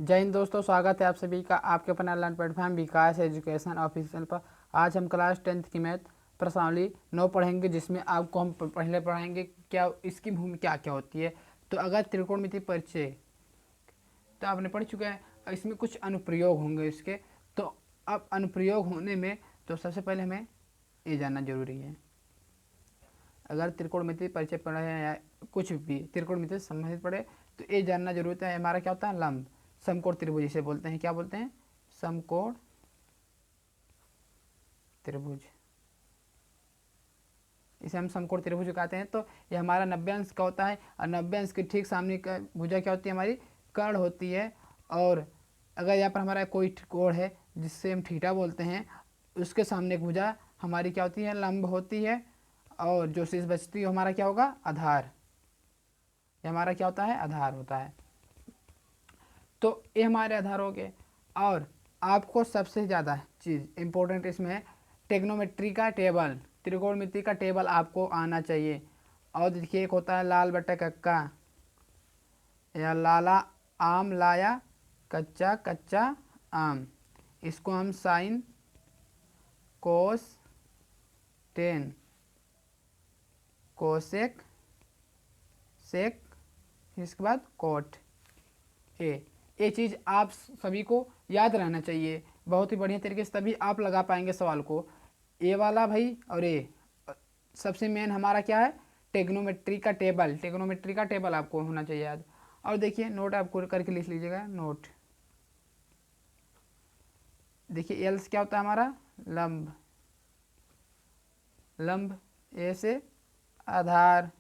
जय हिंद दोस्तों, स्वागत है आप सभी का आपके अपना ऑनलाइन प्लेटफॉर्म विकास एजुकेशन ऑफिशियल पर। आज हम क्लास 10th की मैथ प्रश्नावली 9 पढ़ेंगे, जिसमें आपको हम पहले पढ़ाएंगे क्या इसकी भूमिका क्या होती है। तो अगर त्रिकोणमिति परिचय तो आपने पढ़ चुके हैं, इसमें कुछ अनुप्रयोग होंगे इसके। तो अब अनुप्रयोग होने में तो सबसे पहले हमें ये जानना जरूरी है। अगर त्रिकोणमिति परिचय पढ़े हैं या कुछ भी त्रिकोणमिति से संबंधित पढ़े तो ये जानना जरूरत है हमारा क्या होता है लंब समकोण त्रिभुज इसे बोलते हैं। क्या बोलते हैं? समकोण त्रिभुज। इसे हम समकोण त्रिभुज कहते हैं। तो ये हमारा 90 अंश का होता है और 90 अंश के ठीक सामने का भुजा क्या होती है? हमारी कर्ण होती है। और अगर यहाँ पर हमारा कोई कोण है जिससे हम थीटा बोलते हैं, उसके सामने एक भुजा हमारी क्या होती है? लंब होती है। और जो शेष बचती है हमारा क्या होगा? आधार। ये हमारा क्या होता है? आधार होता है। तो ये हमारे आधार हो गए। और आपको सबसे ज़्यादा चीज़ इम्पोर्टेंट इसमें है टेक्नोमेट्री का टेबल, त्रिकोणमिति का टेबल आपको आना चाहिए। और देखिए एक होता है लाल बटा कक्का, या लाला आम लाया कच्चा कच्चा आम। इसको हम sine cos tan cosec sec, इसके बाद कोट ए। ये चीज़ आप सभी को याद रहना चाहिए बहुत ही बढ़िया तरीके से, तभी आप लगा पाएंगे सवाल को। ए वाला भाई और ए सबसे मेन हमारा क्या है? टेक्नोमेट्री का टेबल। टेक्नोमेट्री का टेबल आपको होना चाहिए याद। और देखिए नोट आपको करके लिख लीजिएगा नोट। देखिए एल्स क्या होता है हमारा? लंब। लंब ए से आधार,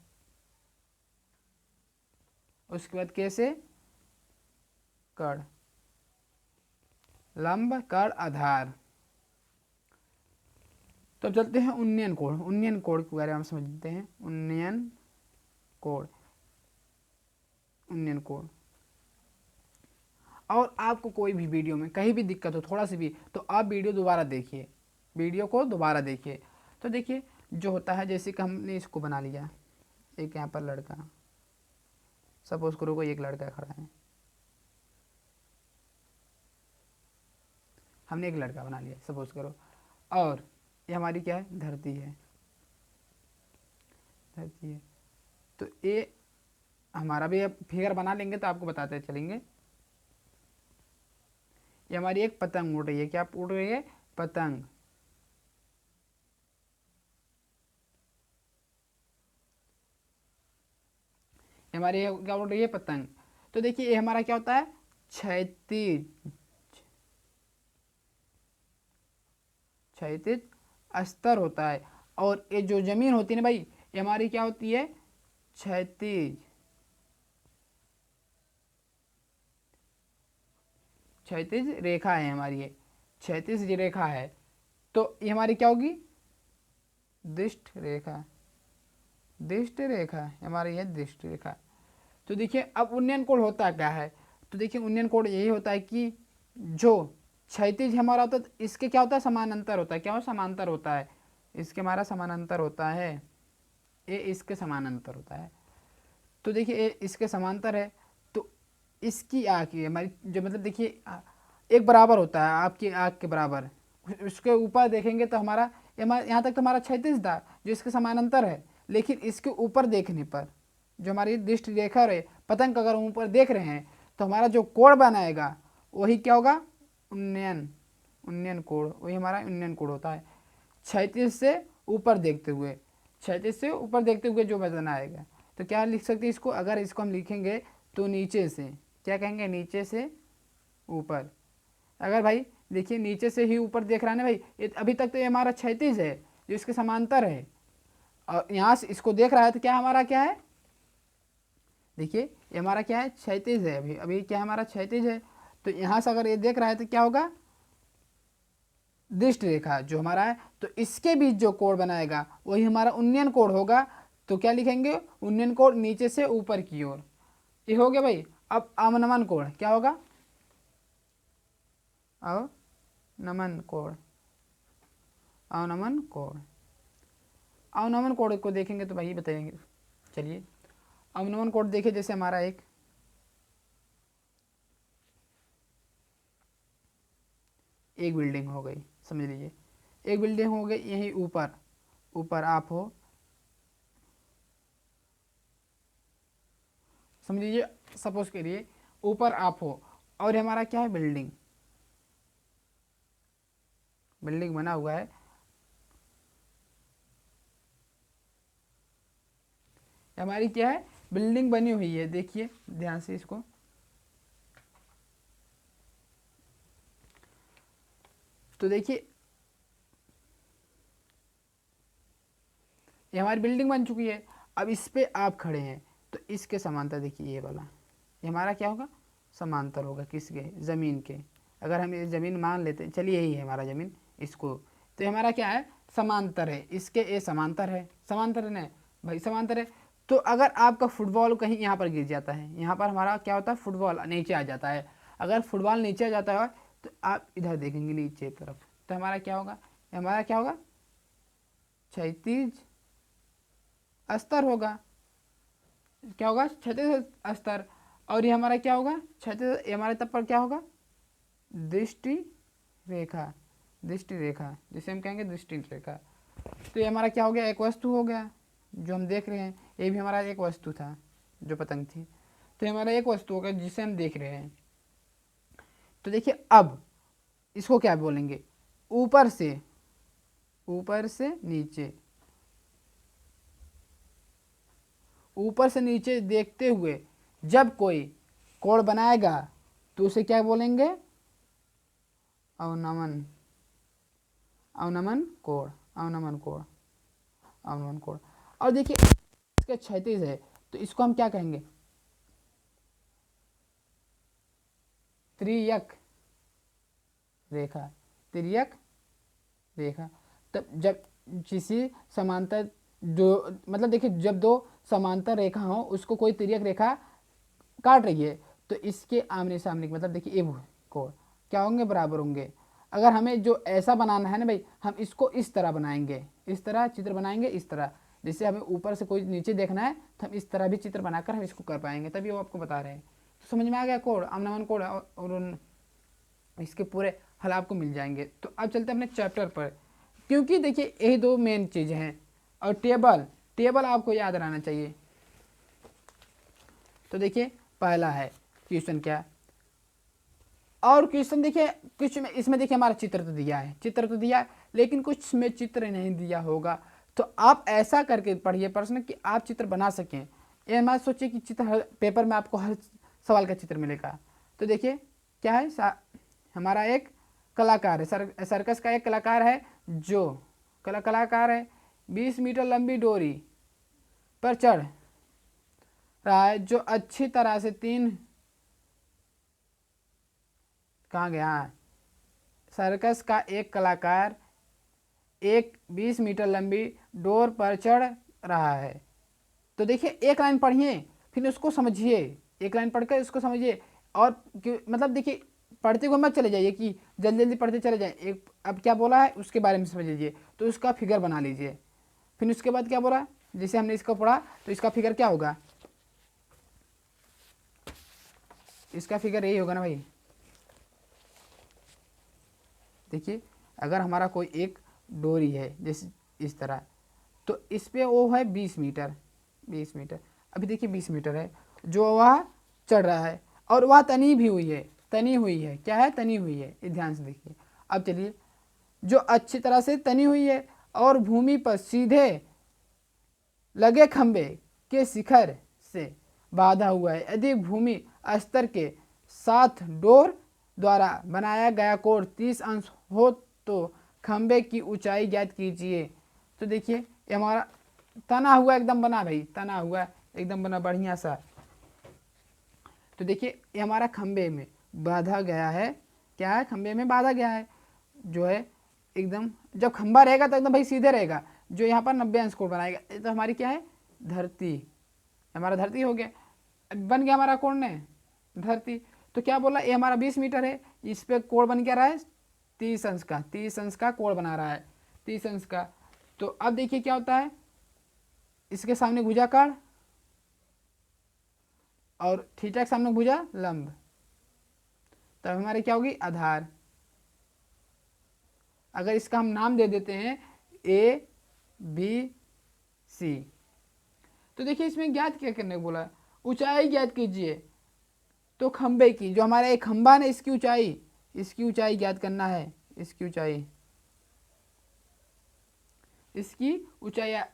उसके बाद के से कर्ण। लंब कर्ण आधार। तो अब चलते हैं उन्नयन कोण। उन्नयन कोण के बारे में हम समझते हैं। उन्नयन कोण, उन्नयन कोण। और आपको कोई भी वीडियो में कहीं भी दिक्कत हो थोड़ा सी भी, तो आप वीडियो दोबारा देखिए, वीडियो को दोबारा देखिए। तो देखिए जो होता है, जैसे कि हमने इसको बना लिया, एक यहाँ पर लड़का, सपोज करो कोई एक लड़का खड़ा है, हमने एक लड़का बना लिया सपोज करो। और ये हमारी क्या है? धरती है। धरती है। तो ये हमारा भी अब फिगर बना लेंगे तो आपको बताते चलेंगे। ये हमारी एक पतंग उड़ रही है। क्या उड़ रही है? पतंग। ये हमारी क्या उड़ रही है? पतंग। तो देखिए ये हमारा क्या होता है? क्षैतिज। क्षैतिज अस्तर होता है। और ये जो जमीन होती है ना भाई, ये हमारी क्या होती है? क्षैतिज। क्षैतिज रेखा है हमारी, ये क्षैतिज रेखा है। तो ये हमारी क्या होगी? दृष्ट रेखा। दृष्ट रेखा हमारी है दृष्ट रेखा। तो देखिए अब उन्नयन कोण होता क्या है? तो देखिए उन्नयन कोण यही होता है कि जो क्षैतिज हमारा होता है इसके क्या होता है? समानांतर होता है। क्या हो? समांतर होता है। इसके हमारा समानांतर होता है, ये इसके समानांतर होता है। तो देखिए ये इसके समांतर है। तो इसकी आँख ये हमारी जो मतलब देखिए एक बराबर होता है आपकी आँख के बराबर। उसके ऊपर देखेंगे तो हमारा यहाँ तक तो हमारा क्षैतिज था जो इसके समानांतर है, लेकिन इसके ऊपर देखने पर जो हमारी दृष्टि रेखा रहे पतंग अगर ऊपर देख रहे हैं तो हमारा जो कोण बनाएगा वही क्या होगा? उन्नयन। उन्नयन कोण, वही हमारा उन्नयन कोण होता है। क्षैतिज से ऊपर देखते हुए, क्षैतिज से ऊपर देखते हुए जो वजन आएगा। तो क्या लिख सकते हैं इसको? अगर इसको हम लिखेंगे तो नीचे से, क्या कहेंगे? नीचे से ऊपर। अगर भाई देखिए नीचे से ही ऊपर देख रहा है ना भाई, ये अभी तक तो ये हमारा क्षैतिज है जो इसके समांतर है, और यहाँ से इसको देख रहा है तो क्या हमारा क्या है? देखिए ये हमारा क्या है? क्षैतिज है। अभी अभी क्या हमारा? क्षैतिज है। तो यहाँ से अगर ये देख रहा है तो क्या होगा? दृष्ट रेखा जो हमारा है। तो इसके बीच जो कोण बनाएगा वही हमारा उन्नयन कोण होगा। तो क्या लिखेंगे? उन्नयन कोण नीचे से ऊपर की ओर। ये हो गया भाई। अब अवनमन कोण क्या होगा? अवनमन कोण। अवनमन कोण, अवनमन कोण को देखेंगे तो भाई बताएंगे। चलिए अवनमन कोण देखिए, जैसे हमारा एक एक बिल्डिंग हो गई, समझ लीजिए एक बिल्डिंग हो गई, यहीं ऊपर ऊपर आप हो, समझ लीजिए सपोज करिए ऊपर आप हो और हमारा क्या है बिल्डिंग, बिल्डिंग बना हुआ है, हमारी क्या है बिल्डिंग बनी हुई है। देखिए ध्यान से इसको, तो देखिए ये हमारी बिल्डिंग बन चुकी है। अब इस पे आप खड़े हैं तो इसके समांतर देखिए ये वाला, ये हमारा क्या होगा समांतर होगा किसके, ज़मीन के। अगर हम ये ज़मीन मान लेते हैं, चलिए यही है हमारा ज़मीन, इसको तो ये हमारा क्या है समांतर है, इसके ये समांतर है, समांतर है ना भाई, समांतर है। तो अगर आपका फुटबॉल कहीं यहाँ पर गिर जाता है, यहाँ पर हमारा क्या होता है फुटबॉल नीचे आ जाता है, अगर फुटबॉल नीचे आ जाता है तो आप इधर देखेंगे नीचे तरफ, तो हमारा क्या होगा, हमारा क्या होगा क्षैतिज अस्तर होगा, क्या होगा क्षैतिज अस्तर। और ये हमारा क्या होगा क्षैतिज, ये हमारे तब पर क्या होगा दृष्टि रेखा, दृष्टि रेखा जिसे हम कहेंगे दृष्टि रेखा। तो ये हमारा क्या हो गया एक वस्तु हो गया जो हम देख रहे हैं, ये भी हमारा एक वस्तु था जो पतंग थी, तो ये हमारा एक वस्तु होगा जिसे हम देख रहे हैं। तो देखिए अब इसको क्या बोलेंगे, ऊपर से, ऊपर से नीचे, ऊपर से नीचे देखते हुए जब कोई कोण बनाएगा तो उसे क्या बोलेंगे अवनमन, अवनमन कोण, अवनमन कोण, अवनमन कोण। और देखिए इसका क्षैतिज है तो इसको हम क्या कहेंगे त्रियक रेखा, त्रियक रेखा। तब जब किसी समांतर जो मतलब देखिए जब दो समांतर रेखा हो उसको कोई तिर्यक रेखा काट रही है तो इसके आमने सामने मतलब देखिए ये कोण क्या होंगे बराबर होंगे। अगर हमें जो ऐसा बनाना है ना भाई, हम इसको इस तरह बनाएंगे, इस तरह चित्र बनाएंगे, इस तरह जैसे हमें ऊपर से कोई नीचे देखना है तो हम इस तरह भी चित्र बनाकर हम इसको कर पाएंगे, तभी वो आपको बता रहे हैं। तो समझ में आ गया कोण, अवनमन कोण, और इसके पूरे हल आपको मिल जाएंगे। तो अब चलते हैं अपने चैप्टर पर, क्योंकि देखिए यही दो मेन चीज़ हैं। और टेबल, टेबल आपको याद रहना चाहिए। तो देखिए पहला है क्वेश्चन क्या, और क्वेश्चन देखिए कुछ में इसमें देखिए हमारा चित्र तो दिया है, चित्र तो दिया है लेकिन कुछ में चित्र नहीं दिया होगा, तो आप ऐसा करके पढ़िए प्रश्न कि आप चित्र बना सकें। ये मत सोचिए कि चित्र हर पेपर में आपको हर सवाल का चित्र मिलेगा। तो देखिए क्या है हमारा एक कलाकार है, सर्कस का एक कलाकार है जो कलाकार है 20 मीटर लंबी डोरी पर चढ़ रहा है, जो अच्छी तरह से तीन, कहाँ गया, सर्कस का एक कलाकार एक 20 मीटर लंबी डोर पर चढ़ रहा है। तो देखिए एक लाइन पढ़िए फिर उसको समझिए, एक लाइन पढ़कर उसको समझिए। और मतलब देखिए पढ़ते हुए मत चले जाइए कि जल्दी जल्दी पढ़ते चले जाए, एक अब क्या बोला है उसके बारे में समझ लीजिए, तो उसका फिगर बना लीजिए। फिर उसके बाद क्या बोला, जैसे हमने इसको पढ़ा तो इसका फिगर क्या होगा, इसका फिगर यही होगा ना भाई। देखिए अगर हमारा कोई एक डोरी है जैसे इस तरह, तो इस पे वो है 20 मीटर, 20 मीटर, अभी देखिए 20 मीटर है जो वह चढ़ रहा है, और वह तनी भी हुई है, तनी हुई है, क्या है तनी हुई है, ये ध्यान से देखिए। अब चलिए जो अच्छी तरह से तनी हुई है और भूमि पर सीधे लगे खंबे के शिखर से बांधा हुआ है, यदि भूमि स्तर के साथ डोर द्वारा बनाया गया कोण 30 अंश हो तो खंबे की ऊंचाई ज्ञात कीजिए। तो देखिए ये हमारा तना हुआ एकदम बना भाई, तना हुआ एकदम बना बढ़िया सा। तो देखिए ये हमारा खंबे में बांधा गया है, क्या है खंबे में बांधा गया है, जो है एकदम जब खंबा रहेगा तो एकदम भाई सीधे रहेगा, जो यहाँ पर 90 अंश कोण बनाएगा। तो हमारी क्या है धरती, हमारा धरती हो गया, बन गया हमारा कोण ने धरती। तो क्या बोला ये हमारा 20 मीटर है, इस पे कोण बन क्या रहा है 30 अंश का, 30 अंश का कोण बना रहा है, 30 अंश का। तो अब देखिए क्या होता है, इसके सामने भुजाकार और थीटा के सामने भुजा लंब, तब हमारी क्या होगी आधार, अगर इसका हम नाम दे देते हैं ए बी सी, तो देखिए इसमें ज्ञात क्या करने को बोला, ऊंचाई ज्ञात कीजिए। तो खंबे की, जो हमारा एक खंबा है इसकी ऊंचाई ज्ञात करना है, इसकी ऊंचाई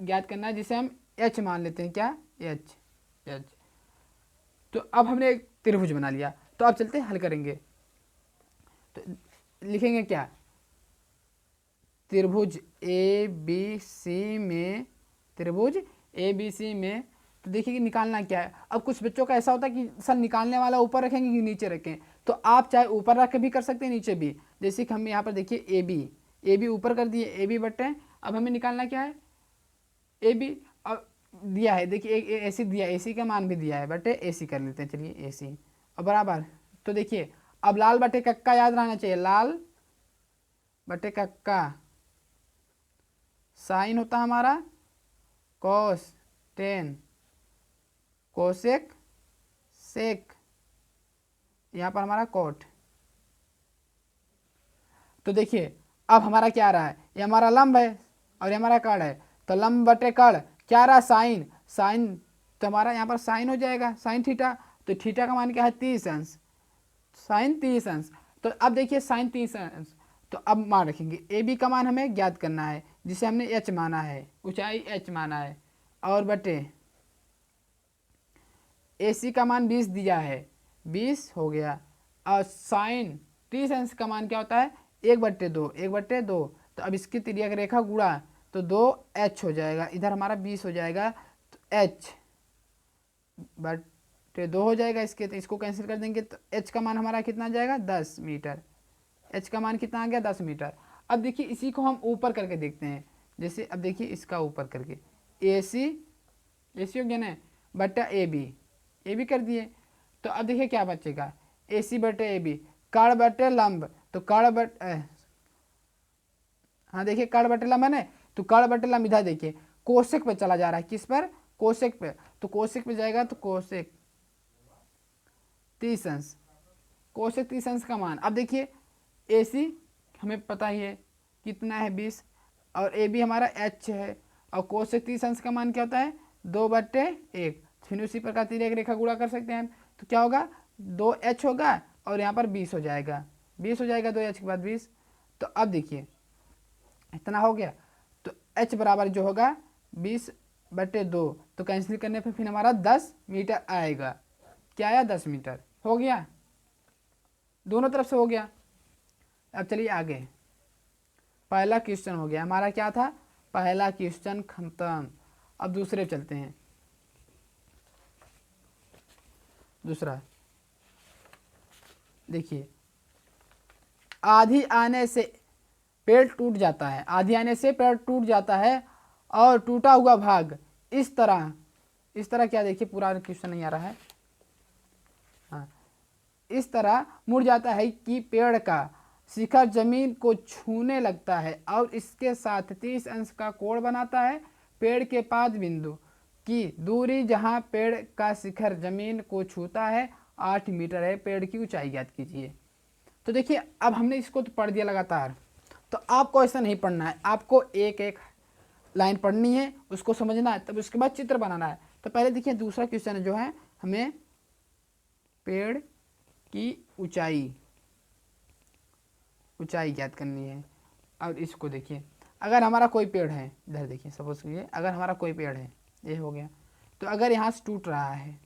ज्ञात करना है, जिसे हम एच मान लेते हैं। क्या? एच। तो अब हमने एक त्रिभुज बना लिया, तो अब चलते हल करेंगे। तो लिखेंगे क्या? त्रिभुज ए बी सी में, तो देखिए कि निकालना क्या है। अब कुछ बच्चों का ऐसा होता है कि सर निकालने वाला ऊपर रखेंगे कि नीचे रखें, तो आप चाहे ऊपर रख के भी कर सकते हैं, नीचे भी। जैसे कि हम यहाँ पर देखिए ए बी ऊपर कर दिए, ए बी बटे, अब हमें निकालना क्या है? A B. अब दिया है देखिए ए सी दिया, ए सी का मान भी दिया है, बटे ए सी कर लेते हैं। चलिए ए सी और बराबर। तो देखिए अब लाल बटे कक्का याद रहना चाहिए, लाल बटे कक्का साइन होता हमारा कॉस 10 कोसेक सेक, यहाँ पर हमारा कोट। तो देखिए अब हमारा क्या आ रहा है, ये हमारा लंब है और ये हमारा कड़ है, तो लंब बटे कड़ क्या रहा? साइन तो हमारा यहाँ पर साइन हो जाएगा, साइन थीटा। तो थीटा का मान क्या है? 30 अंश, साइन 30 अंश। तो अब देखिए साइन 30 अंश, तो अब मान रखेंगे ए बी का मान हमें ज्ञात करना है, जिसे हमने एच माना है, ऊंचाई एच माना है, और बटे ए सी का मान 20 दिया है, 20 हो गया। और साइन 30 अंश का मान क्या होता है? 1/2। तो अब इसकी तिर्यक रेखा गुणा, तो 2h हो जाएगा, इधर हमारा 20 हो जाएगा, तो h बटे 2 हो जाएगा इसके, तो इसको कैंसिल कर देंगे, तो h का मान हमारा कितना आ जाएगा? 10 मीटर। h का मान कितना आ गया? 10 मीटर। अब देखिए इसी को हम ऊपर करके देखते हैं, जैसे अब देखिए इसका ऊपर करके ए सी हो गया ना, बटा ए बी कर दिए। तो अब देखिए क्या बचेगा? ए सी बटे ए बी, कड़ बटे लंब, तो कड़ बट हाँ देखिए कड़ बटे लंब है ना, तो कड़ बटे लंब इधर देखिए कोसेक पे चला जा रहा है, किस पर? कोसेक पे। तो कोसेक पे जाएगा, तो कोसेक 30 अंश, कोसेक 30 अंश का मान। अब देखिए ए सी हमें पता ही है कितना है, 20, और ए बी हमारा एच है, और कोसेक 30 अंश का मान क्या होता है? 2/1। फिर उसी प्रकार तिर्यक रेखा गुणा कर सकते हैं, तो क्या होगा? 2h होगा और यहाँ पर 20 हो जाएगा, 2h के बाद 20। तो अब देखिए इतना हो गया, तो h बराबर जो होगा 20/2, तो कैंसिल करने पर फिर हमारा 10 मीटर आएगा। क्या आया? 10 मीटर हो गया, दोनों तरफ से हो गया। अब चलिए आगे, पहला क्वेश्चन हो गया हमारा, क्या था? पहला क्वेश्चन खत्म। अब दूसरे चलते हैं। दूसरा देखिए, आंधी आने से पेड़ टूट जाता है, आंधी आने से पेड़ टूट जाता है और टूटा हुआ भाग इस तरह क्या, देखिए पूरा क्वेश्चन नहीं आ रहा है, हाँ, इस तरह मुड़ जाता है कि पेड़ का शिखर जमीन को छूने लगता है और इसके साथ 30 अंश का कोण बनाता है। पेड़ के पाद बिंदु की दूरी जहां पेड़ का शिखर जमीन को छूता है 8 मीटर है। पेड़ की ऊंचाई ज्ञात कीजिए। तो देखिए अब हमने इसको तो पढ़ दिया लगातार, तो आपको ऐसा नहीं पढ़ना है, आपको एक एक लाइन पढ़नी है, उसको समझना है, तब उसके बाद चित्र बनाना है। तो पहले देखिए दूसरा क्वेश्चन जो है, हमें पेड़ की ऊंचाई ज्ञात करनी है। और इसको देखिए, अगर हमारा कोई पेड़ है, इधर देखिए सपोज कीजिए अगर हमारा कोई पेड़ है, ये हो गया, तो अगर यहाँ से टूट रहा है,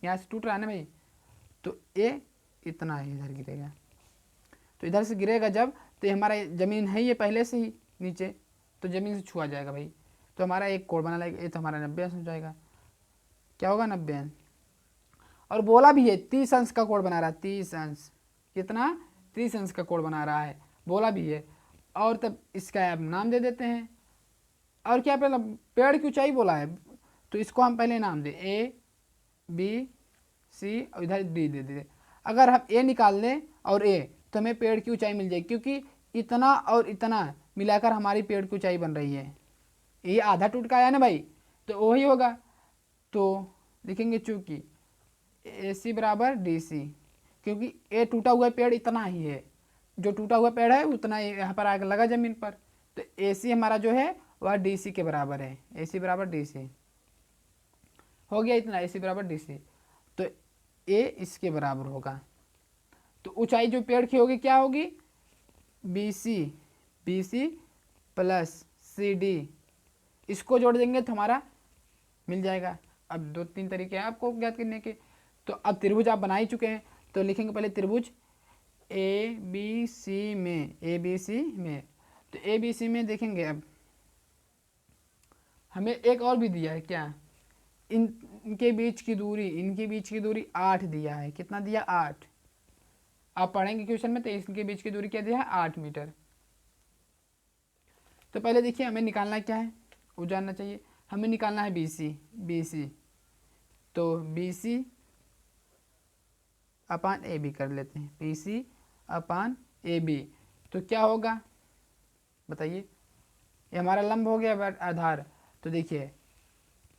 यहाँ से टूट रहा है ना भाई, तो ये इतना है, इधर गिरेगा, तो इधर से गिरेगा जब, तो ये हमारा ज़मीन है ये पहले से ही नीचे, तो ज़मीन से छुआ जाएगा भाई, तो हमारा एक कोण बना लगेगा, ये तो हमारा 90 अंश हो जाएगा। क्या होगा? 90 अंश। और बोला भी है 30 अंश का कोण बना रहा है, 30 अंश, कितना? 30 अंश का कोण बना रहा है, बोला भी है। और तब इसका अब नाम दे देते हैं, और क्या पहले पेड़ की ऊंचाई बोला है, तो इसको हम पहले नाम दे ए बी सी और इधर डी दे दे। अगर हम ए निकाल लें और ए, तो हमें पेड़ की ऊंचाई मिल जाएगी, क्योंकि इतना और इतना मिलाकर हमारी पेड़ की ऊंचाई बन रही है। ये आधा टूट का आया ना भाई, तो वही होगा। तो लिखेंगे चूंकि ए सी बराबर डी सी, क्योंकि ए टूटा हुआ पेड़ इतना ही है, जो टूटा हुआ पेड़ है उतना यहाँ पर आगे लगा ज़मीन पर। तो ए सी हमारा जो है वह डी सी के बराबर है, ए सी बराबर डी सी हो गया इतना, ए सी बराबर डी सी। तो ए इसके बराबर होगा। तो ऊंचाई जो पेड़ की होगी क्या होगी, B C plus C D, इसको जोड़ देंगे तो हमारा मिल जाएगा। अब 2-3 तरीके हैं आपको ज्ञात करने के। तो अब त्रिभुज आप बना ही चुके हैं, तो लिखेंगे पहले त्रिभुज ए बी सी में, ए बी सी में। तो ए बी सी में देखेंगे, अब हमें एक और भी दिया है क्या, इनके बीच की दूरी 8 दिया है। कितना दिया, 8। आप पढ़ेंगे क्वेश्चन में तो इनके बीच की दूरी क्या दिया है, 8 मीटर। तो पहले देखिए हमें निकालना क्या है, वो जानना चाहिए। हमें निकालना है बी सी। तो B C upon A B कर लेते हैं, B C upon A B. तो क्या होगा बताइए, ये हमारा लंब हो गया आधार। तो देखिए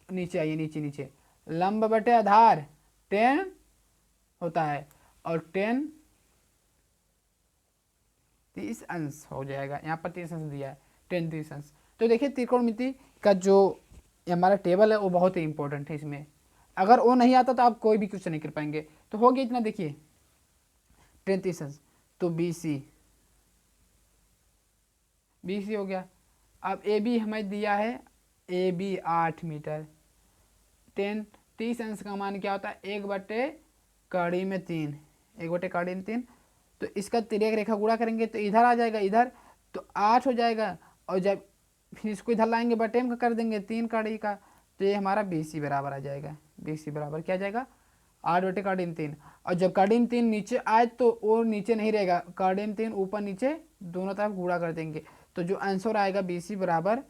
नीचे आइए, नीचे लंब बटे आधार 10 होता है, और 10 30 अंश हो जाएगा। यहाँ पर 30 अंश दिया है, 10 30 अंश। तो देखिए त्रिकोणमिति का जो हमारा टेबल है वो बहुत ही इंपॉर्टेंट है। इसमें अगर वो नहीं आता तो आप कोई भी क्वेश्चन नहीं कर पाएंगे। तो हो गया इतना, देखिए 10 30 अंश। तो बी सी हो गया। अब ए बी हमें दिया है, ए बी 8 मीटर। 10 30 अंश का मान क्या होता है, 1/3 1/3। तो इसका तिर्यक रेखा गुणा करेंगे तो इधर आ जाएगा, इधर तो 8 हो जाएगा। और जब फिर इसको इधर लाएंगे बटे में कर देंगे 3 कड़ी का, तो ये हमारा बी सी बराबर आ जाएगा। बी सी बराबर क्या आ जाएगा, 8/3। और जब काड़ीन 3 नीचे आए तो वो नीचे नहीं रहेगा, काड़ीन 3 ऊपर नीचे दोनों तरफ गुणा कर देंगे। तो जो आंसर आएगा बी सी बराबर,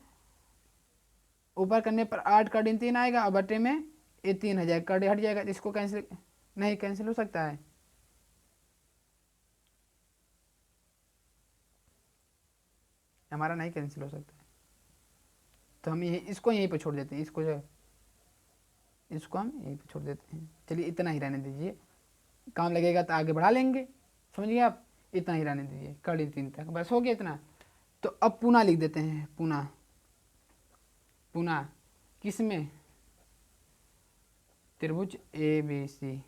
ऊपर करने पर 8 काड़ीन 3 आएगा और बटे में ये 3 हो जाएगा, कड़ी हट जाएगा। इसको कैंसिल नहीं, कैंसिल हो सकता है, हमारा नहीं कैंसिल हो सकता है। तो हम इसको यहीं पर छोड़ देते हैं, इसको हम यहीं पर छोड़ देते हैं। चलिए इतना ही रहने दीजिए, काम लगेगा तो आगे बढ़ा लेंगे, समझिए आप। इतना ही रहने दीजिए, कड़ी 3 तक बस हो गया इतना। तो अब पुनः लिख देते हैं, पुनः किस में, त्रिभुज ए बी सी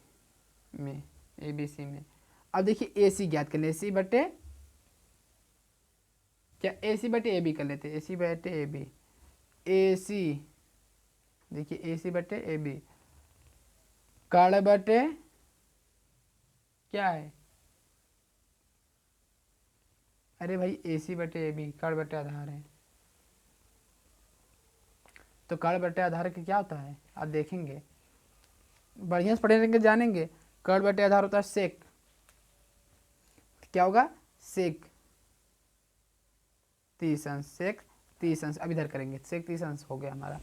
में, ए बी सी में। अब देखिए ए सी ज्ञात कर ले, सी बटे क्या, ए सी बटे ए बी कर लेते हैं, ए सी बटे ए बी। ए सी देखिए, ए सी बटे ए बी, कड़ बटे क्या है, अरे भाई ए सी बटे ए बी, कड़ बटे आधार है। तो कड़ बटे आधार का क्या होता है आप देखेंगे, बढ़िया से पढ़े रहेंगे जानेंगे। कड़ बटे आधार होता है सेक, क्या होगा, सेक 30 अंश, सेक 30 अंश। अब इधर करेंगे, सेक 30 अंश हो गया हमारा।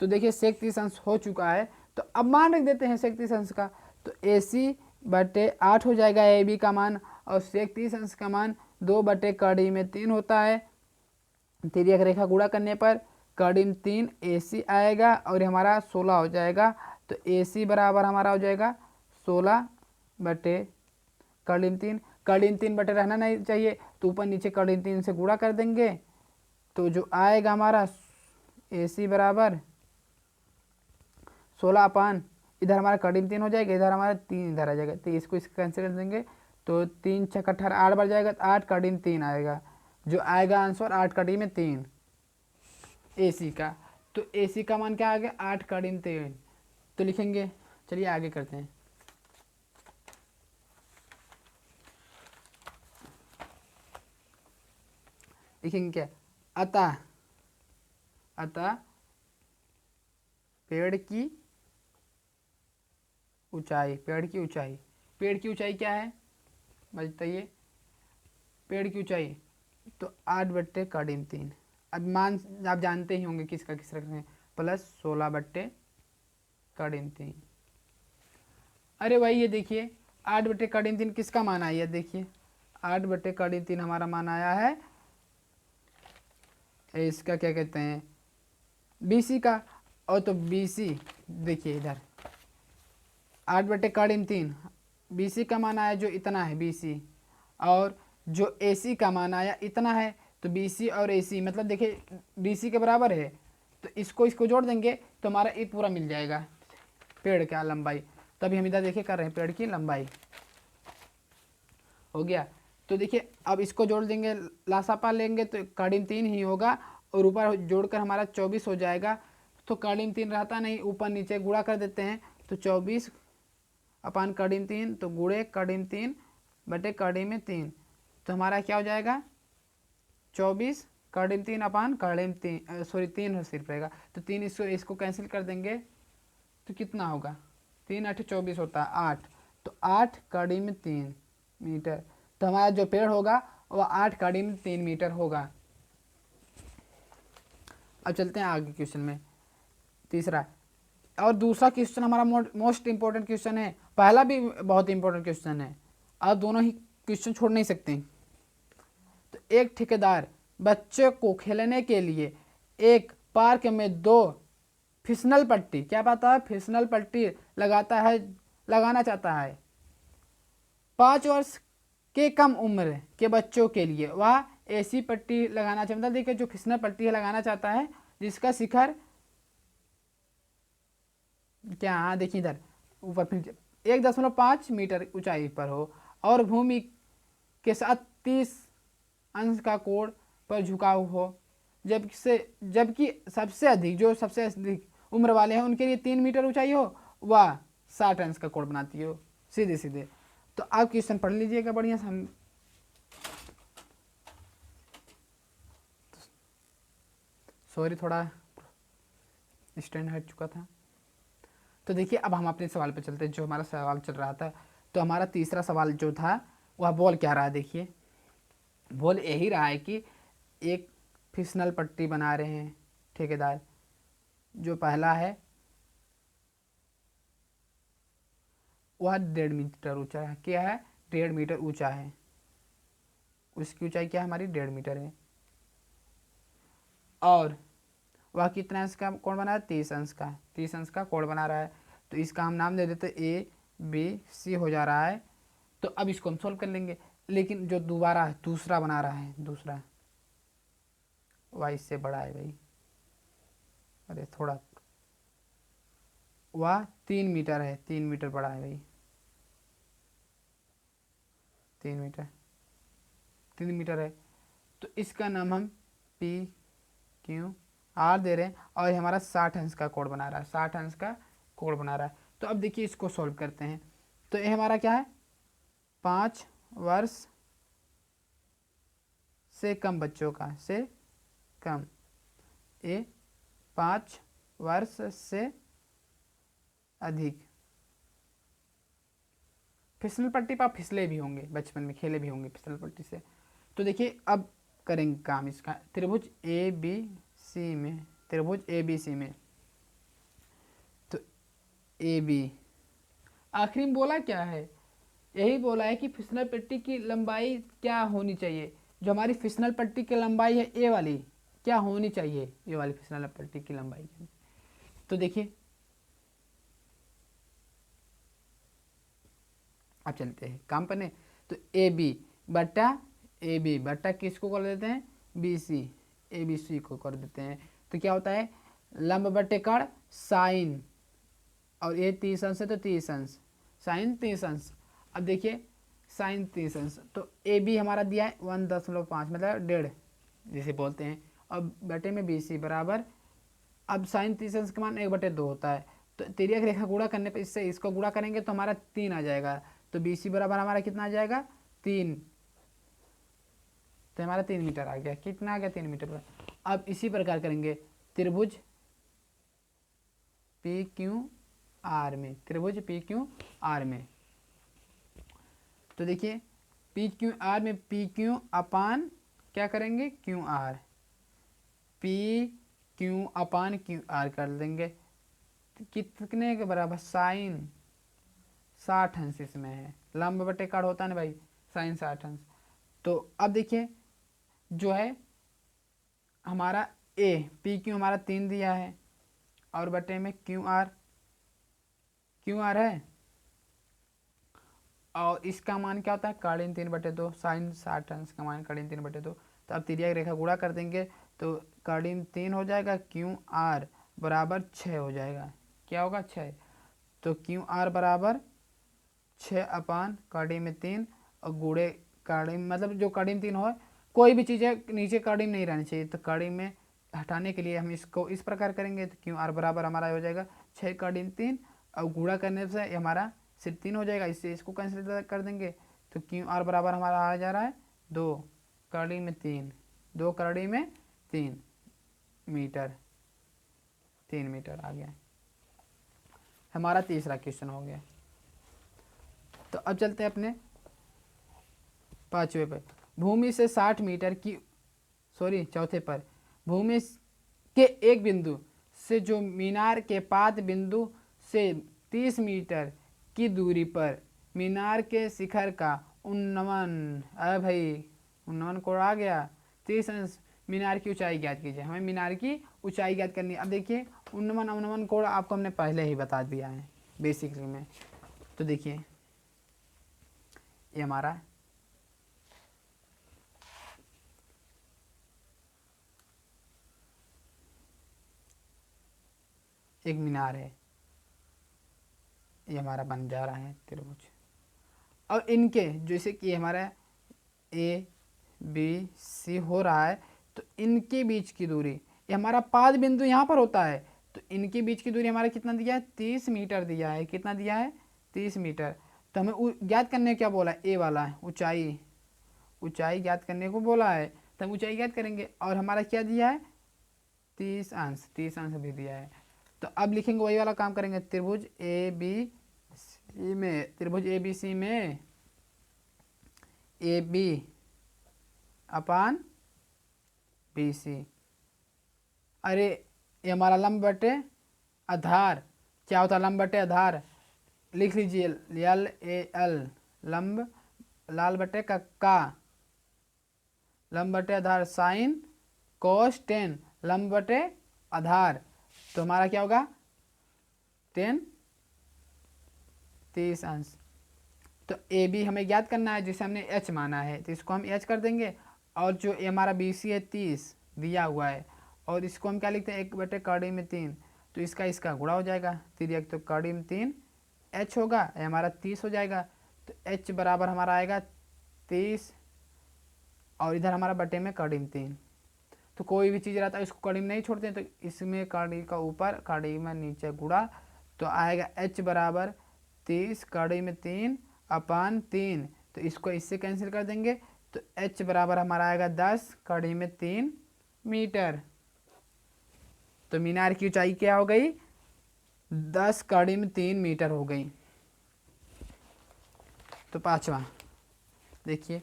तो देखिए सेक 30 अंश हो चुका है। तो अब मान रख देते हैं सेक 30 अंश का। तो ए सी बटे 8 हो जाएगा ए बी का मान, और सेक 30 अंश का मान 2/3 होता है। तिर्यक रेखा गुणा करने पर कड़ी 3 ए सी आएगा और हमारा 16 हो जाएगा। तो ए सी बराबर हमारा हो जाएगा 16/3। कड़ी 3 बटे रहना नहीं चाहिए, तो ऊपर नीचे कड़ी 3 से गुणा कर देंगे। तो जो आएगा हमारा ए सी बराबर 16 इधर हमारा कड़ी 3 हो जाएगा, इधर हमारा 3 इधर आ जाएगा। तो इसको कैंसिल कर देंगे, तो 3 × 6 = 18, 8 बढ़ जाएगा, तो 8 कड़ी 3 आएगा। जो आएगा आंसर 8 कड़ी में 3 ए सी का। तो ए सी का मान क्या आ गया, 8 कड़ी 3। तो लिखेंगे, चलिए आगे करते हैं। लिखेंगे क्या, अतः पेड़ की ऊंचाई क्या है बताइए, पेड़ की ऊंचाई तो 8/3। अब मान आप जानते ही होंगे किसका किस रखते हैं, प्लस 16/3। अरे भाई ये देखिए 8/3 किसका मान आया, देखिए 8/3 हमारा मान आया है इसका, क्या कहते हैं, BC का। और तो BC देखिए इधर 8/3 BC का मान आया जो इतना है BC, और जो AC का मान आया इतना है, तो BC और AC मतलब देखिए DC के बराबर है, तो इसको जोड़ देंगे तो हमारा ये पूरा मिल जाएगा पेड़ का लंबाई। तो अभी हम इधर देखिए कर रहे हैं पेड़ की लंबाई हो गया। तो देखिए अब इसको जोड़ देंगे, लासापा लेंगे तो काड़िम 3 ही होगा, और ऊपर जोड़कर हमारा 24 हो जाएगा। तो काड़िम 3 रहता नहीं, ऊपर नीचे गुणा कर देते हैं, तो 24 अपान काड़िम 3, तो गुणे काड़िम 3 बटे काड़िम 3, तो हमारा क्या हो जाएगा 24 काड़िम 3 अपान काड़िम 3, सॉरी 3 सिर्फ रहेगा, तो 3 इसको कैंसिल कर देंगे तो कितना होगा, 3 8 24 होता है 8, तो 8 काड़िम 3 मीटर। तो हमारा जो पेड़ होगा वह 8 काड़िम 3 मीटर होगा। अब चलते हैं आगे क्वेश्चन में, तीसरा और दूसरा क्वेश्चन हमारा मोस्ट इंपॉर्टेंट क्वेश्चन है, पहला भी बहुत इंपॉर्टेंट क्वेश्चन है, अब दोनों ही क्वेश्चन छोड़ नहीं सकते। तो एक ठेकेदार बच्चे को खेलने के लिए एक पार्क में 2 फिसनल पट्टी, क्या पता है फिसनल पट्टी लगाना चाहता है। 5 वर्ष के कम उम्र के बच्चों के लिए वह ऐसी पट्टी लगाना चाहता है, देखिए जो फिसनल पट्टी है लगाना चाहता है जिसका शिखर क्या, हाँ देखिए इधर ऊपर फिर 1.5 मीटर ऊंचाई पर हो और भूमि के साथ 30 अंश का कोण पर झुकाव हो, जबकि सबसे अधिक उम्र वाले हैं उनके लिए 3 मीटर ऊंचाई हो, वह 60 अंश का कोण बनाती हो, सीधे सीधे। तो आप क्वेश्चन पढ़ लीजिएगा बढ़िया से, हम सॉरी थोड़ा स्टैंड हट चुका था। तो देखिए अब हम अपने सवाल पे चलते हैं, जो हमारा सवाल चल रहा था। तो हमारा तीसरा सवाल जो था वह बोल क्या रहा है, देखिए बोल यही रहा है कि एक फिसनल पट्टी बना रहे हैं ठेकेदार, जो पहला है वह 1.5 मीटर ऊंचा है, क्या है 1.5 मीटर ऊंचा है, उसकी ऊंचाई क्या है हमारी 1.5 मीटर है, और वह कितना अंश का कोण बना रहा है 30 अंश का कोण बना रहा है। तो इसका हम नाम दे देते ABC हो जा रहा है। तो अब इसको हम सोल्व कर लेंगे, लेकिन जो दूसरा बना रहा है, दूसरा वह इससे बड़ा है भाई, अरे थोड़ा वह 3 मीटर है, 3 मीटर बड़ा है भाई, 3 मीटर है। तो इसका नाम हम PQR दे रहे हैं, और ये हमारा 60 अंश का कोण बना रहा है, 60 अंश का कोण बना रहा है। तो अब देखिए इसको सॉल्व करते हैं। तो ये हमारा क्या है 5 वर्ष से कम बच्चों का, से कम, ये 5 वर्ष से अधिक, फिसल पट्टी पर आप फिसले भी होंगे, बचपन में खेले भी होंगे फिसल पट्टी से। तो देखिए अब करेंगे काम इसका, त्रिभुज ABC में, त्रिभुज ABC में, तो AB आखिरी में बोला क्या है, यही बोला है कि फिसलन पट्टी की लंबाई क्या होनी चाहिए, जो हमारी फिसलन पट्टी की लंबाई है ए वाली क्या होनी चाहिए, ये वाली फिसलन पट्टी की लंबाई। तो देखिए अब चलते हैं काम करने। तो AB बट्टा किसको कर देते हैं BC, ABC को कर देते हैं। तो क्या होता है लंब बटे कण साइन, और ये 30 अंश है तो 30 अंश साइन 30 अंश। अब देखिए साइन 30 अंश, तो AB हमारा दिया है 1.5 मतलब 1.5 जिसे बोलते हैं, और बटे में BC बराबर, अब साइन 30 अंश का मान 1/2 होता है, तो तिर्यक रेखा गुणा करने पर इससे इसको गुणा करेंगे तो हमारा 3 आ जाएगा, तो BC बराबर हमारा कितना आ जाएगा 3, तो हमारा 3 मीटर आ गया, कितना आ गया 3 मीटर पर। अब इसी प्रकार करेंगे त्रिभुज PQR में, त्रिभुज PQR में। तो देखिए PQR में PQ अपान क्या करेंगे QR, PQ अपान QR कर देंगे, कितने के बराबर साइन 60 अंश इसमें है, लंब बटे कण होता है ना भाई, साइन 60 अंश। तो अब देखिए जो है हमारा PQ हमारा 3 दिया है, और बटे में QR है, और इसका मान क्या होता है कार्डिन 3/2, साइन 60 अंश का मान कार्डिन 3/2। तो अब तिर्यक रेखा गुणा कर देंगे तो कार्डिन 3 हो जाएगा, क्यू आर बराबर 6 हो जाएगा। क्या होगा 6, तो क्यू आर बराबर 6 अपान कार्डिन में 3 और गुणे कार्डिन मतलब जो कार्डिन 3 हो, कोई भी चीज़ है नीचे कार्डिन नहीं रहनी चाहिए, तो कार्डिन में हटाने के लिए हम इसको इस प्रकार करेंगे। तो क्यू आर बराबर हमारा हो जाएगा 6 कार्डिन 3 और गुणा करने से हमारा सिर्फ 3 हो जाएगा, इससे इसको कैंसिल कर देंगे। तो क्यू आर बराबर हमारा आ जा रहा है 2 कार्डिन में 3, 2 कार्डिन में 3 मीटर, 3 मीटर आ गया। हमारा तीसरा क्वेश्चन हो गया। तो अब चलते हैं अपने पांचवें पर। भूमि से 60 मीटर की चौथे पर भूमि के एक बिंदु से जो मीनार के पाद बिंदु से 30 मीटर की दूरी पर मीनार के शिखर का उन्नमन, अरे भाई उन्नमन कोण आ गया 30 अंश, मीनार की ऊंचाई ज्ञात कीजिए। हमें मीनार की ऊंचाई ज्ञात करनी है। अब देखिए उन्नमन अवनमन कोण आपको हमने पहले ही बता दिया है बेसिकली में। तो देखिए ये हमारा एक मीनार है, ये हमारा बन जा रहा है त्रिभुज। और इनके जैसे कि हमारा ए बी सी हो रहा है, तो इनके बीच की दूरी, ये हमारा पाद बिंदु यहाँ पर होता है, तो इनके बीच की दूरी हमारा कितना दिया है 30 मीटर दिया है। कितना दिया है 30 मीटर। तो हमें ज्ञात करने क्या बोला है, ए वाला है ऊंचाई, ऊंचाई ज्ञात करने को बोला है, तो हम ऊंचाई ज्ञात करेंगे। और हमारा क्या दिया है 30 अंश, 30 अंश भी दिया है। तो अब लिखेंगे वही वाला काम करेंगे। त्रिभुज ए बी सी में, त्रिभुज ए बी सी में A B upon B C, अरे ये हमारा लंब बटे आधार, क्या होता है लंब बटे आधार, लिख लीजिए एल ए एल, लंब लाल बटे का लंब बटे आधार साइन कोस टेन लंब बटे आधार, तो हमारा क्या होगा 10 30 अंश। तो ए बी हमें ज्ञात करना है जिसे हमने एच माना है, तो इसको हम एच कर देंगे। और जो हमारा बी सी है 30 दिया हुआ है, और इसको हम क्या लिखते हैं 1 कार्डिन में 3, तो इसका गुणा हो जाएगा तिर्यक, तो कार्डिन में 3 एच होगा, ये हमारा 30 हो जाएगा। तो एच बराबर हमारा आएगा 30 और इधर हमारा बटे में कार्डिन 3। तो कोई भी चीज़ रहता है इसको कार्डिन नहीं छोड़ते हैं, तो इसमें कार्डिन का ऊपर कार्डिन में नीचे गुणा, तो आएगा एच बराबर 30 कार्डिन में 3 अपान 3, तो इसको इससे कैंसिल कर देंगे। तो h बराबर हमारा आएगा 10 कार्डिन में 3 मीटर। तो मीनार की ऊंचाई क्या हो गई 10 कार्डिन में 3 मीटर हो गई। तो पांचवा देखिए,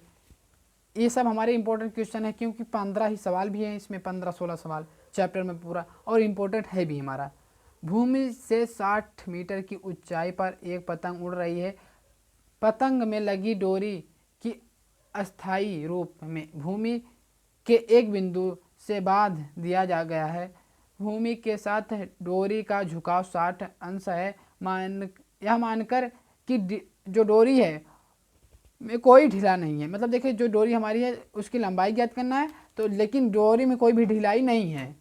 ये सब हमारे इंपॉर्टेंट क्वेश्चन है क्योंकि 15 ही सवाल भी हैं इसमें, 15-16 सवाल चैप्टर में पूरा, और इम्पोर्टेंट है भी हमारा। भूमि से 60 मीटर की ऊंचाई पर एक पतंग उड़ रही है। पतंग में लगी डोरी की अस्थायी रूप में भूमि के एक बिंदु से बांध दिया जा गया है। भूमि के साथ डोरी का झुकाव 60 अंश है। यह मानकर कि जो डोरी है में कोई ढीला नहीं है, मतलब देखिए जो डोरी हमारी है उसकी लंबाई ज्ञात करना है, तो लेकिन डोरी में कोई भी ढिलाई नहीं है।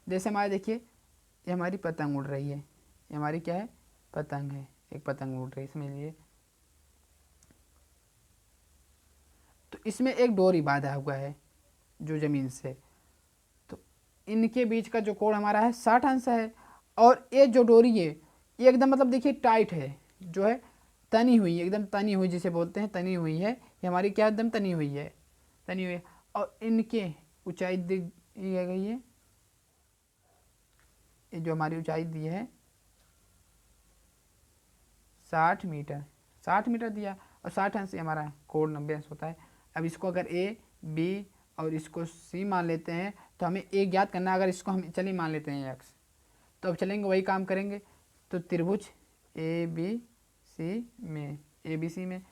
जैसे हमारे देखिए ये हमारी पतंग उड़ रही है, ये हमारी क्या है पतंग है, एक पतंग उड़ रही है इसमें लिए, तो इसमें एक डोरी बांधा हुआ है जो जमीन से, तो इनके बीच का जो कोण हमारा है 60 अंश है। और ये जो डोरी है ये एकदम मतलब देखिए टाइट है, जो है तनी हुई है, एकदम तनी हुई जिसे बोलते हैं तनी हुई है, ये हमारी क्या एकदम तनी हुई है, तनी हुई है। और इनके ऊंचाई दी गई है, ये जो हमारी ऊंचाई दी है 60 मीटर, 60 मीटर दिया, और 60 अंश हमारा कोण 90 अंश होता है। अब इसको अगर ए बी और इसको सी मान लेते हैं तो हमें ए ज्ञात करना है। अगर इसको हम चलिए मान लेते हैं एक्स, तो अब चलेंगे वही काम करेंगे। तो त्रिभुज ए बी सी में, ए बी सी में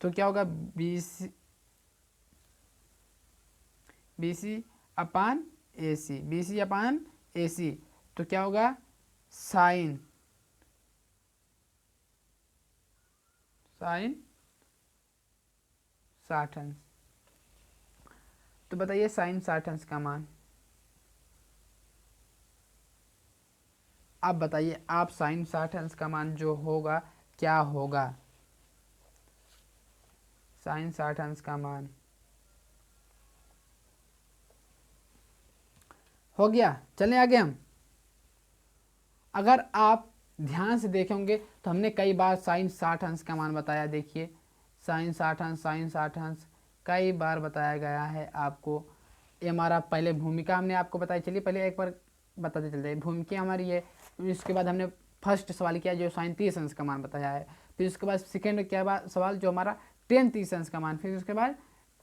तो क्या होगा बी सी अपान ए सी, बी सी अपान ए सी, तो क्या होगा साइन 60 अंश। तो बताइए साइन 60 अंश का मान। आप बताइए, आप साइन 60 अंश का मान जो होगा क्या होगा? साइन 60 अंश का मान हो गया। चलें आगे हम। अगर आप ध्यान से देखेंगे तो हमने कई बार साइन 60 अंश का मान बताया। देखिए साइन 60 अंश, साइन 60 अंश कई बार बताया गया है आपको। ये हमारा पहले भूमिका हमने आपको बताई। चलिए पहले एक बार बताते चलते हैं। भूमिका हमारी है, इसके बाद हमने फर्स्ट सवाल किया जो साइन 30 अंश का मान बताया है। फिर उसके बाद सेकेंड क्या सवाल जो हमारा टेन 30 अंश का मान। फिर उसके बाद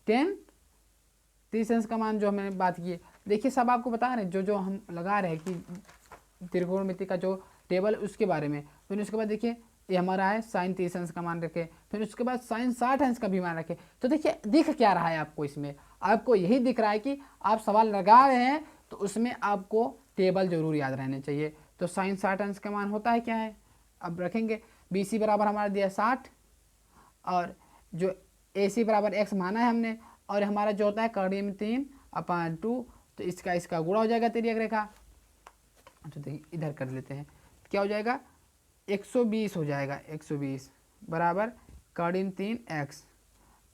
टेन 30 अंश का मान जो हमने बात की। देखिए सब आपको बता रहे हैं जो हम लगा रहे हैं कि त्रिकोणमिति का जो टेबल उसके बारे में। फिर उसके बाद देखिए ये हमारा है साइन 30 अंश का मान रखे। फिर उसके बाद साइन 60 अंश का भी मान रखे। तो देखिए दिख क्या रहा है आपको इसमें? आपको यही दिख रहा है कि आप सवाल लगा रहे हैं तो उसमें आपको टेबल जरूर याद रहने चाहिए। तो साइन 60 अंश का मान होता है क्या है, अब रखेंगे BC बराबर हमारा दिया 60 और जो AC बराबर x माना है हमने, और हमारा जो होता है कड़ी में 3/2, तो इसका गुणा हो जाएगा तिर्यक रेखा। तो देखिए इधर कर लेते हैं, क्या हो जाएगा 120 हो जाएगा। 120 बराबर कड़ी में 3x।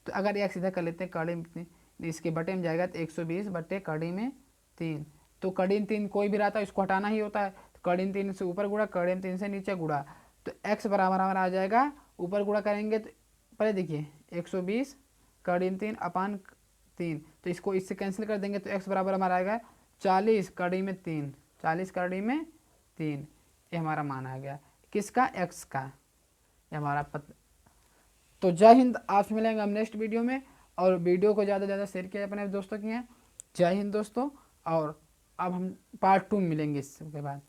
तो अगर x इधर कर लेते हैं कड़ी में 3, इसके बटे में जाएगा तो 120 बटे कड़ी में 3। तो कड़ी में 3 कोई भी रहता है इसको हटाना ही होता है। तो कड़ी में 3 से ऊपर गुणा, कड़ी में 3 से नीचे गुणा। तो x बराबर हमारा आ जाएगा, ऊपर गुणा करेंगे तो पहले देखिए 120 कड़ी में 3/3, तो इसको इससे कैंसिल कर देंगे तो x बराबर हमारा आएगा 40 कड़ी में 3। 40 कड़ी में 3, ये हमारा मान आ गया किसका, x का। ये हमारा तो जय हिंद। आपसे मिलेंगे हम नेक्स्ट वीडियो में, और वीडियो को ज़्यादा से ज़्यादा शेयर किया अपने दोस्तों की हैं। जय हिंद दोस्तों, और अब हम पार्ट 2 में मिलेंगे इसके बाद।